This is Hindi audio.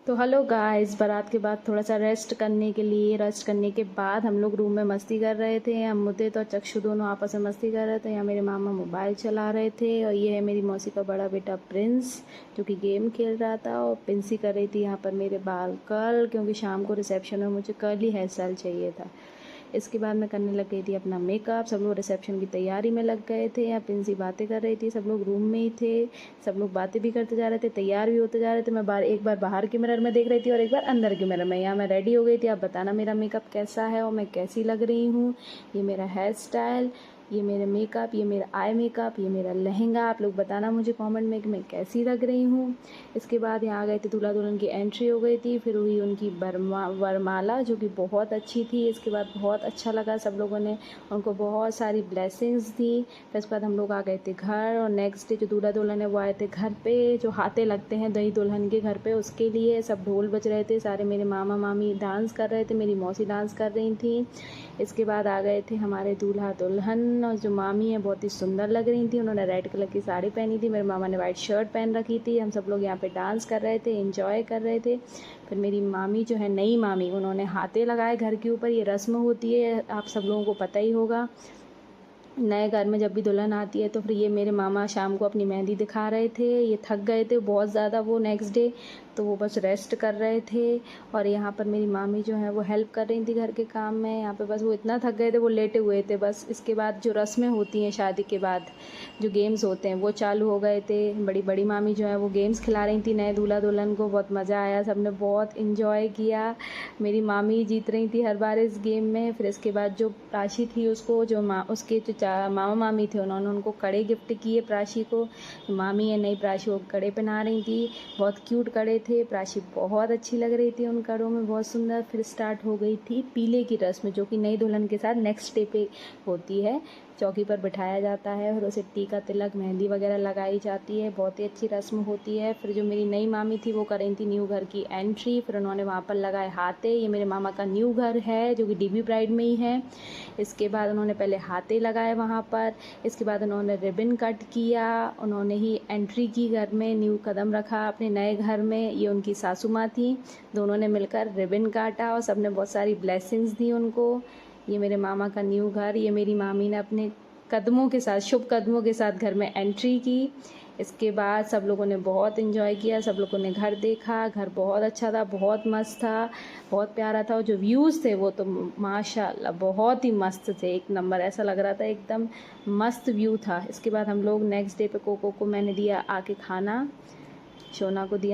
तो हेलो गाइस, बारात के बाद थोड़ा सा रेस्ट करने के बाद हम लोग रूम में मस्ती कर रहे थे। हम मुद्दे तो चक्षु दोनों आपस में मस्ती कर रहे थे। यहाँ मेरे मामा मोबाइल चला रहे थे और ये है मेरी मौसी का बड़ा बेटा प्रिंस, जो कि गेम खेल रहा था। और पिंसी कर रही थी यहाँ पर मेरे बाल कर्ल, क्योंकि शाम को रिसेप्शन में मुझे कर्ली हेयर स्टाइल चाहिए था। इसके बाद मैं करने लग गई थी अपना मेकअप। सब लोग रिसेप्शन की तैयारी में लग गए थे। यहाँ पिंसी बातें कर रही थी, सब लोग रूम में ही थे। सब लोग बातें भी करते जा रहे थे, तैयार भी होते जा रहे थे। मैं एक बार बाहर के मिरर में देख रही थी और एक बार अंदर के मिरर में। यहाँ मैं रेडी हो गई थी। आप बताना मेरा मेकअप कैसा है और मैं कैसी लग रही हूँ। ये मेरा हेयर स्टाइल, ये मेरा मेकअप, ये मेरा आई मेकअप, ये मेरा लहंगा। आप लोग बताना मुझे कमेंट में कि मैं कैसी लग रही हूँ। इसके बाद यहाँ आ गए थे, दूल्हा दुल्हन की एंट्री हो गई थी। फिर हुई उनकी वरमाला, जो कि बहुत अच्छी थी। इसके बाद बहुत अच्छा लगा, सब लोगों ने उनको बहुत सारी ब्लेसिंग्स दी। फिर उसके बाद हम लोग आ गए थे घर। और नेक्स्ट डे जो दूल्हा दुल्हन है वो आए थे घर पे। जो हाथे लगते हैं दही दुल्हन के घर पे, उसके लिए सब ढोल बज रहे थे। सारे मेरे मामा मामी डांस कर रहे थे, मेरी मौसी डांस कर रही थी। इसके बाद आ गए थे हमारे दूल्हा दुल्हन, और जो मामी है बहुत ही सुंदर लग रही थी। उन्होंने रेड कलर की साड़ी पहनी थी, मेरे मामा ने वाइट शर्ट पहन रखी थी। हम सब लोग यहाँ पे डांस कर रहे थे, एंजॉय कर रहे थे। फिर मेरी मामी जो है, नई मामी, उन्होंने हाथे लगाए घर के ऊपर। ये रस्म होती है, आप सब लोगों को पता ही होगा। नए घर में जब भी दुल्हन आती है तो फिर ये मेरे मामा शाम को अपनी मेहंदी दिखा रहे थे। ये थक गए थे बहुत ज़्यादा वो नेक्स्ट डे, तो वो बस रेस्ट कर रहे थे। और यहाँ पर मेरी मामी जो है वो हेल्प कर रही थी घर के काम में। यहाँ पे बस वो इतना थक गए थे, वो लेटे हुए थे बस। इसके बाद जो रस्में होती हैं शादी के बाद, जो गेम्स होते हैं वो चालू हो गए थे। बड़ी बड़ी मामी जो है वो गेम्स खिला रही थी नए दूल्हा दुल्हन को। बहुत मज़ा आया, सबने बहुत इन्जॉय किया। मेरी मामी जीत रही थी हर बार इस गेम में। फिर इसके बाद जो प्राशी थी, उसको जो उसके जो मामा मामी थे, उन्होंने उनको कड़े गिफ्ट किए प्राशी को। मामी है नई प्राशी को कड़े पहना रही थी, बहुत क्यूट कड़े थे। प्राशी बहुत अच्छी लग रही थी उन कड़ों में, बहुत सुंदर। फिर स्टार्ट हो गई थी पीले की रस्म, जो कि नई दुल्हन के साथ नेक्स्ट डे पे होती है। चौकी पर बिठाया जाता है, फिर उसे टीका तिलक मेहंदी वगैरह लगाई जाती है। बहुत ही अच्छी रस्म होती है। फिर जो मेरी नई मामी थी वो कर रही थी न्यू घर की एंट्री। फिर उन्होंने वहाँ पर लगाए हाथे। ये मेरे मामा का न्यू घर है, जो कि डीबी ब्राइड में ही है। इसके बाद उन्होंने पहले हाथे लगाए वहाँ पर। इसके बाद उन्होंने रिबन कट किया। उन्होंने ही एंट्री की घर में, न्यू कदम रखा अपने नए घर में। ये उनकी सासू माँ थी, दोनों ने मिलकर रिबन काटा और सबने बहुत सारी ब्लेसिंग्स दी उनको। ये मेरे मामा का न्यू घर। ये मेरी मामी ने अपने कदमों के साथ, शुभ कदमों के साथ घर में एंट्री की। इसके बाद सब लोगों ने बहुत इन्जॉय किया, सब लोगों ने घर देखा। घर बहुत अच्छा था, बहुत मस्त था, बहुत प्यारा था। और जो व्यूज़ थे वो तो माशाल्लाह बहुत ही मस्त थे, एक नंबर। ऐसा लग रहा था एकदम मस्त व्यू था। इसके बाद हम लोग नेक्स्ट डे पे कोको को मैंने दिया आके खाना, शोना को दिया।